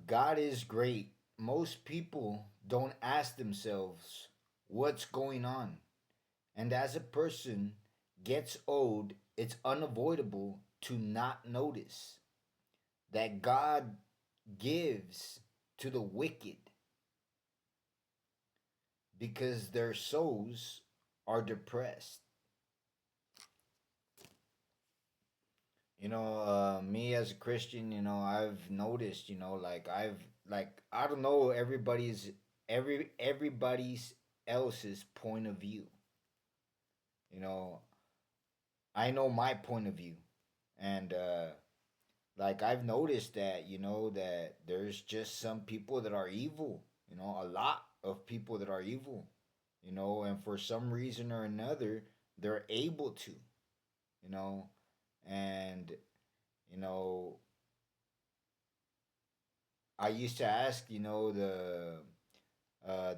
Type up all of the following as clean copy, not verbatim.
God is great. Most people don't ask themselves what's going on. And as a person gets old, it's unavoidable to not notice that God gives to the wicked because their souls are depressed. Me as a Christian, I've noticed, I don't know everybody's else's point of view. You know, I know my point of view, and I've noticed that that there's just some people that are evil. A lot of people that are evil. And for some reason or another, they're able to. You know, and you know, I used to ask, uh,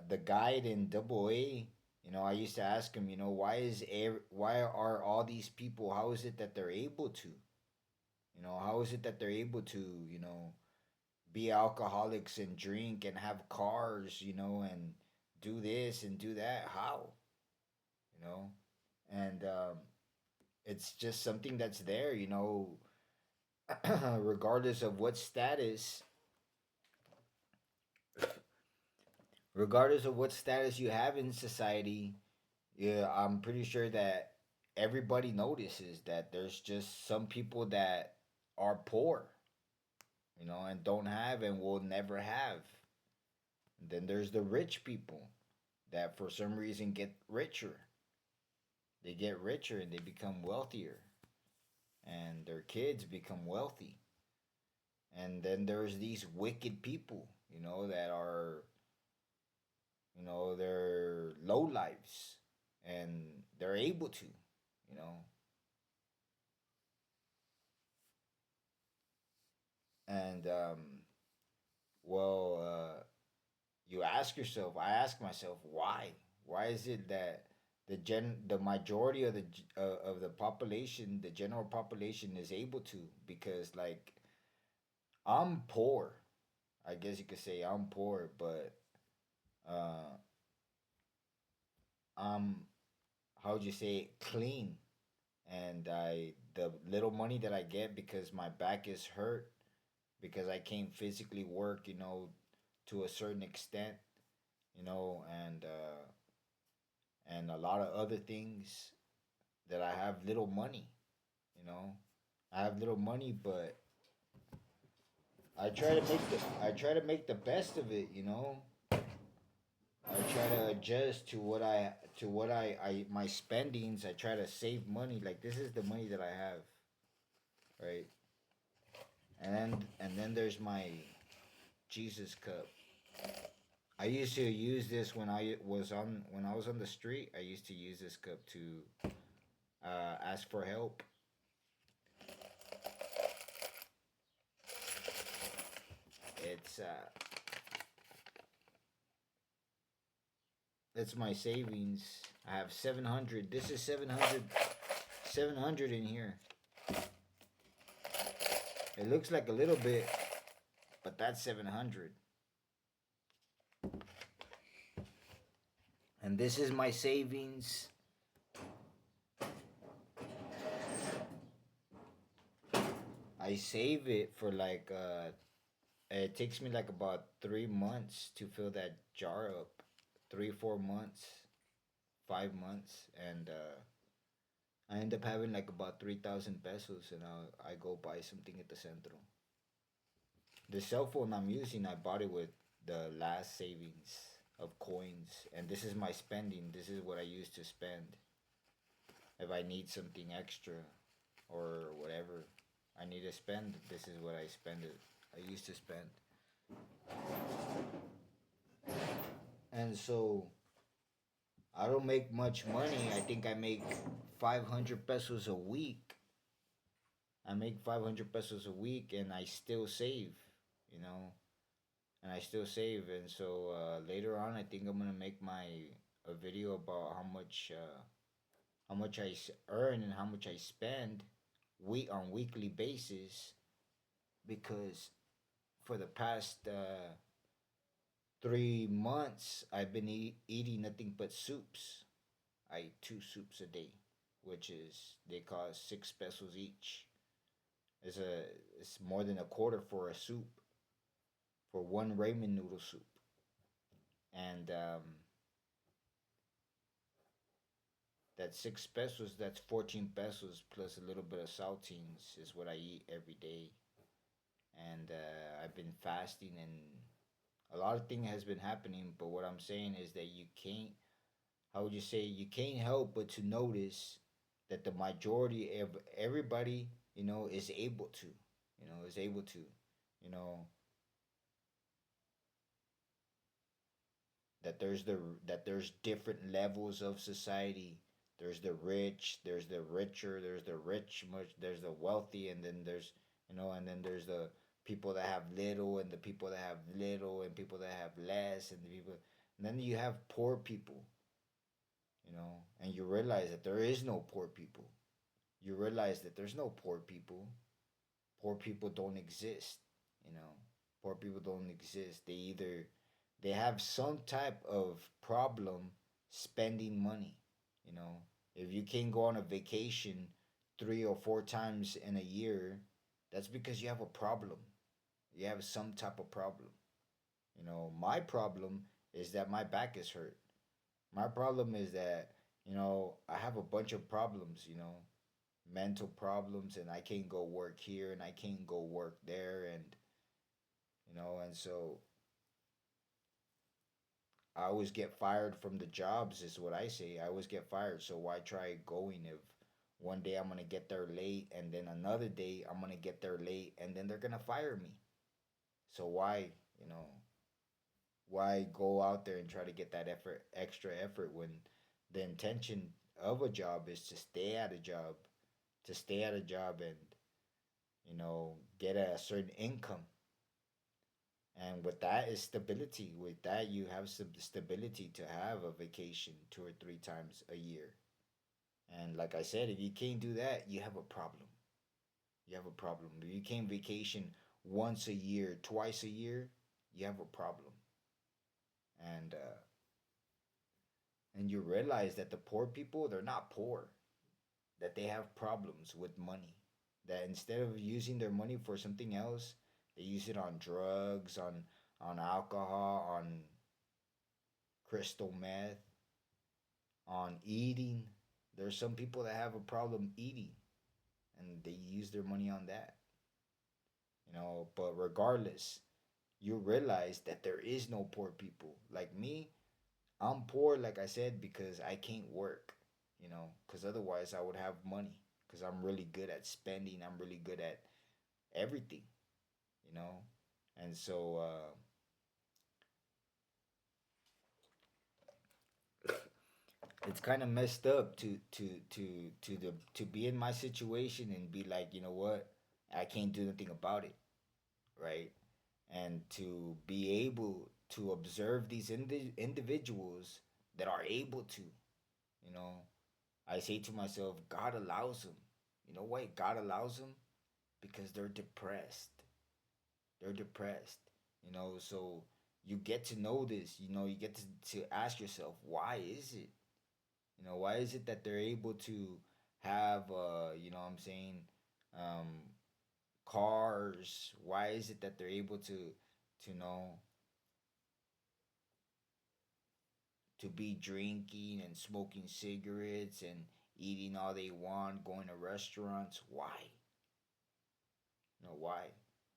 the guide in Double A. I used to ask him, why are all these people? How is it that they're able to? How is it that they're able to, be alcoholics and drink and have cars, and do this and do that? How? You know, and it's just something that's there, regardless of what status, regardless of what status you have in society. Yeah, I'm pretty sure that everybody notices that there's just some people that are poor, and don't have and will never have. And then there's the rich people that for some reason get richer. They get richer and they become wealthier, and their kids become wealthy. And then there's these wicked people, that are, they're low lives and they're able to, you know. And well, you ask yourself. I ask myself, why? Why is it that the majority of the population, the general population, is able to? Because I'm poor. I guess you could say I'm poor, but uh, I'm, how would you say, clean. And the little money that I get because my back is hurt, because I can't physically work, to a certain extent, and a lot of other things, that I have little money, you know. I have little money, but I try to make the best of it, I try to adjust to what I my spendings. I try to save money. Like, this is the money that I have, right? And then there's my Jesus cup. I used to use this when I was on the street. I used to use this cup to ask for help. It's uh, it's my savings. I have 700. This is 700. 700 in here. It looks like a little bit, but that's 700. And this is my savings. I save it for it takes me like about 3 months to fill that jar up. 3, 4 months, 5 months, and I end up having like about 3,000 pesos, and I go buy something at the centro. The cell phone I'm using, I bought it with the last savings of coins, and this is my spending. This is what I use to spend. If I need something extra or whatever I need to spend, this is what I spend it. I used to spend. And so I don't make much money. I think I make 500 pesos a week. I make 500 pesos a week, and I still save, you know, and I still save. And so later on, I think I'm gonna make my a video about how much earn and how much I spend week on weekly basis, because for the past 3 months, I've been eating nothing but soups. I eat two soups a day, which is they cost 6 pesos each. It's a it's more than a quarter for a soup, for one ramen noodle soup, and that's 6 pesos. That's 14 pesos plus a little bit of saltines is what I eat every day, and I've been fasting, and a lot of things has been happening. But what I'm saying is that you can't. How would you say? You can't help but to notice that the majority of everybody, is able to, is able to, you know, that there's different levels of society. There's the rich, there's the richer, there's the rich much, there's the wealthy, and then there's the people that have little, and the people that have little, and people that have less, and the people, and then you have poor people, and you realize that there is no poor people. You realize that there's no poor people. Poor people don't exist, you know. Poor people don't exist. They have some type of problem spending money, you know. If you can go on a vacation 3 or 4 times in a year, that's because you have a problem. You have some type of problem. My problem is that my back is hurt. My problem is that, I have a bunch of problems, mental problems, and I can't go work here and I can't go work there, and so I always get fired from the jobs is what I say. I always get fired, so why try going if one day I'm going to get there late and then another day I'm going to get there late and then they're going to fire me. So you know, why go out there and try to get that extra effort when the intention of a job is to stay at a job, and get a certain income. And with that is stability. With that, you have some stability to have a vacation 2 or 3 times a year. And like I said, if you can't do that, you have a problem. You have a problem. If you can't vacation once a year, twice a year, you have a problem. And you realize that the poor people, they're not poor. That they have problems with money. That instead of using their money for something else, they use it on drugs, on alcohol, on crystal meth, on eating. There's some people that have a problem eating and they use their money on that. But regardless, you realize that there is no poor people. Like me, I'm poor, like I said, because I can't work, because otherwise I would have money, because I'm really good at spending, I'm really good at everything, you know. And so it's kind of messed up to be in my situation and be like, you know what, I can't do anything about it, right? And to be able to observe these individuals that are able to, you know, I say to myself, God allows them. You know why God allows them? Because they're depressed. They're depressed. So you get to know this. You get to ask yourself, why is it? Why is it that they're able to have, what I'm saying, um, cars? Why is it that they're able to be drinking and smoking cigarettes and eating all they want, going to restaurants? Why? Why?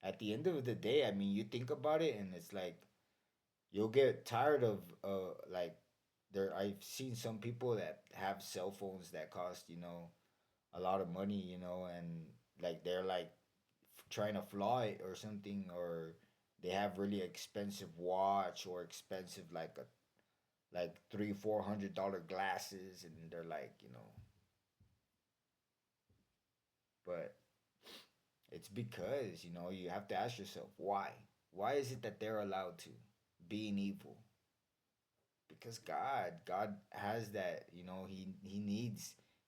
At the end of the day, I mean, you think about it, and it's like you'll get tired of like there. I've seen some people that have cell phones that cost a lot of money, and like they're like trying to fly it or something, or they have really expensive watch or expensive like 300-400 glasses, and they're like, but it's because you have to ask yourself why is it that they're allowed to being evil? Because God has that.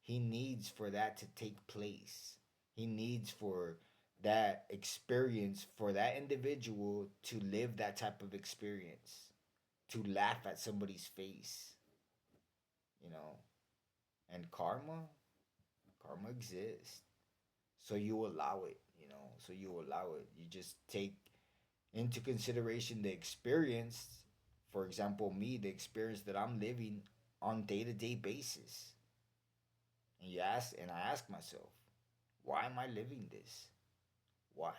He needs for that to take place. He needs for that experience for that individual to live that type of experience, to laugh at somebody's face, you know. And karma exists. So you allow it, you know. So you allow it. You just take into consideration the experience. For example, me, the experience that I'm living on day-to-day basis. And I ask myself, why am I living this? Why?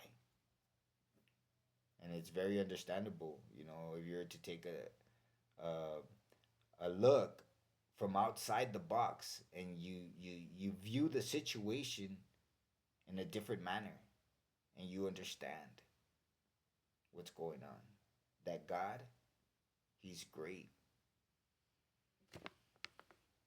And it's very understandable, you know, if you're to take a look from outside the box and you view the situation in a different manner and you understand what's going on. That God, He's great.